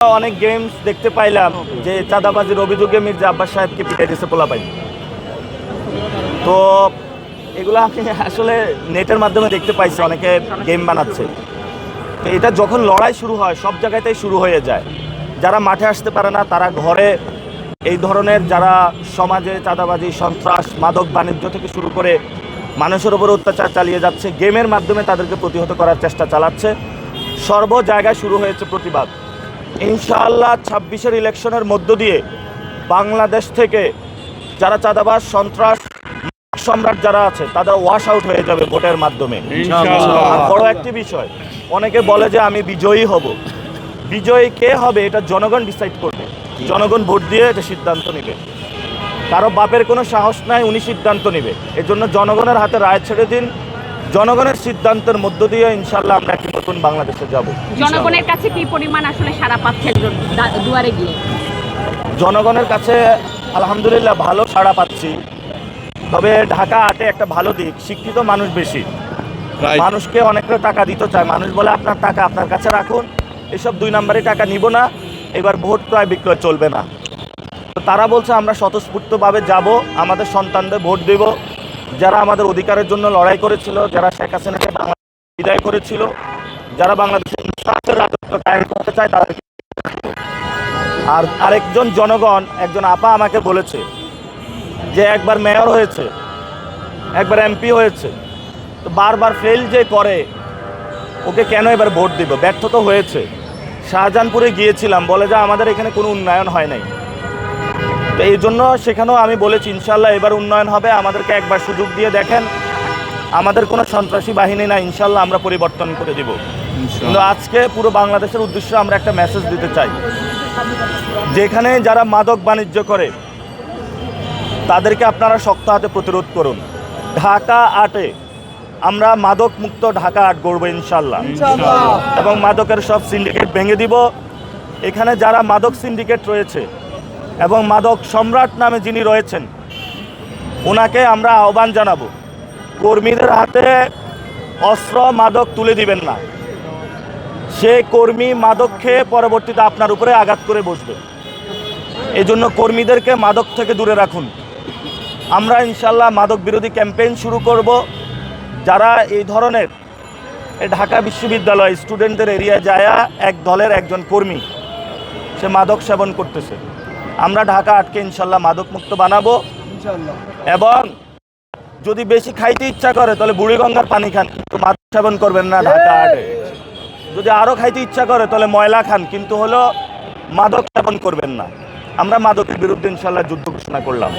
অনেক গেমস দেখতে পাইলাম যে চাঁদাবাজির অভিযোগে মির্জা আব্বাস সাহেবকে পিটাই দিচ্ছে পোলাপাইন। তো এগুলো আমি আসলে নেটের মাধ্যমে দেখতে পাইছি, অনেকে গেম বানাচ্ছে। তো এটা যখন লড়াই শুরু হয় সব জায়গাতেই শুরু হয়ে যায়। যারা মাঠে আসতে পারে না তারা ঘরে এই ধরনের যারা সমাজে চাঁদাবাজি, সন্ত্রাস, মাদক বাণিজ্য থেকে শুরু করে মানুষের উপর অত্যাচার চালিয়ে যাচ্ছে, গেমের মাধ্যমে তাদেরকে প্রতিহত করার চেষ্টা চালাচ্ছে। সর্ব জায়গায় শুরু হয়েছে প্রতিবাদ। ইনশাআল্লাহ 26-এর ইলেকশনের মধ্য দিয়ে বাংলাদেশ থেকে যারা চাঁদাবাজ, সন্ত্রাস, সম্রাট যারা আছে তাদের ওয়াশ আউট হয়ে যাবে ভোটের মাধ্যমে। আর বড় একটি বিষয়, অনেকে বলে যে আমি বিজয়ী হব। বিজয়ী কে হবে এটা জনগণ ডিসাইড করবে, জনগণ ভোট দিয়ে এটা সিদ্ধান্ত নেবে। কারো বাপের কোনো সাহস নাই, উনি সিদ্ধান্ত নেবে। এজন্য জনগণের হাতে রায় ছেড়ে দিন। জনগণের সিদ্ধান্তের মধ্য দিয়ে ইনশাআল্লাহ আমরা একটি নতুন বাংলাদেশে যাব। জনগণের কাছে কি পরিমাণ আসলে সাড়া পাচ্ছেন দুয়ারে গিয়ে? জনগণের কাছে আলহামদুলিল্লাহ ভালো সাড়া পাচ্ছি। তবে ঢাকা হাটে একটা ভালো দিক, শিক্ষিত মানুষ বেশি, মানুষকে অনেকটা টাকা দিতে চায়। মানুষ বলে আপনার টাকা আপনার কাছে রাখুন, এসব 2 নম্বরে টাকা নিব না, এবার ভোট ক্রয় বিক্রয় চলবে না। তো তারা বলছে আমরা স্বতঃস্ফূর্তভাবে যাব, আমাদের সন্তানদের ভোট দেব। যারা আমাদের অধিকারের জন্য লড়াই করেছিল, যারা শেখ হাসিনাকে বাংলাদেশ বিদায় করেছিল, যারা বাংলাদেশের রাজত্ব কায়েম করতে চায় তাদেরকে। আর আরেকজন জনগণ, একজন আপা আমাকে বলেছে যে একবার মেয়র হয়েছে, একবার এমপি হয়েছে, তো বারবার ফেল যে করে, ওকে কেন এবার ভোট দিব? ব্যর্থ তো হয়েছে। শাহজাহানপুরে গিয়েছিলাম, বলে যে আমাদের এখানে কোনো উন্নয়ন হয় নাই। তো এই জন্য সেখানেও আমি বলেছি ইনশাল্লাহ এবার উন্নয়ন হবে, আমাদেরকে একবার সুযোগ দিয়ে দেখেন। আমাদের কোনো সন্ত্রাসী বাহিনী না, ইনশাল্লাহ আমরা পরিবর্তন করে দিব। কিন্তু আজকে পুরো বাংলাদেশের উদ্দেশ্যে আমরা একটা মেসেজ দিতে চাই, যেখানে যারা মাদক বাণিজ্য করে তাদেরকে আপনারা শক্ত হাতে প্রতিরোধ করুন। ঢাকা আটে আমরা মাদক মুক্ত ঢাকা আট গড়ব ইনশাল্লাহ, এবং মাদকের সব সিন্ডিকেট ভেঙে দিব। এখানে যারা মাদক সিন্ডিকেট রয়েছে এবং মাদক সম্রাট নামে যিনি রয়েছেন, ওনাকে আমরা আহ্বান জানাবো, কর্মীদের হাতে অস্ত্র মাদক তুলে দিবেন না। সে কর্মী মাদক খেয়ে পরবর্তীতে আপনার উপরে আঘাত করে বসবে। এই জন্য কর্মীদেরকে মাদক থেকে দূরে রাখুন। আমরা ইনশাল্লাহ মাদক বিরোধী ক্যাম্পেইন শুরু করব। যারা এই ধরনের ঢাকা বিশ্ববিদ্যালয় স্টুডেন্টদের এরিয়ায় যায়, এক দলের একজন কর্মী সে মাদক সেবন করতেছে, আমরা ঢাকা আটকে ইনশাল্লাহ মাদক মুক্ত বানাবো। এবং যদি বেশি খাইতে ইচ্ছা করে তাহলে বুড়িগঙ্গার পানি খান, কিন্তু মাদক সেবন করবেন না ঢাকা আটে। যদি আরও খাইতে ইচ্ছা করে তাহলে ময়লা খান, কিন্তু হলো মাদক সেবন করবেন না। আমরা মাদকের বিরুদ্ধে ইনশাল্লাহ যুদ্ধ ঘোষণা করলাম।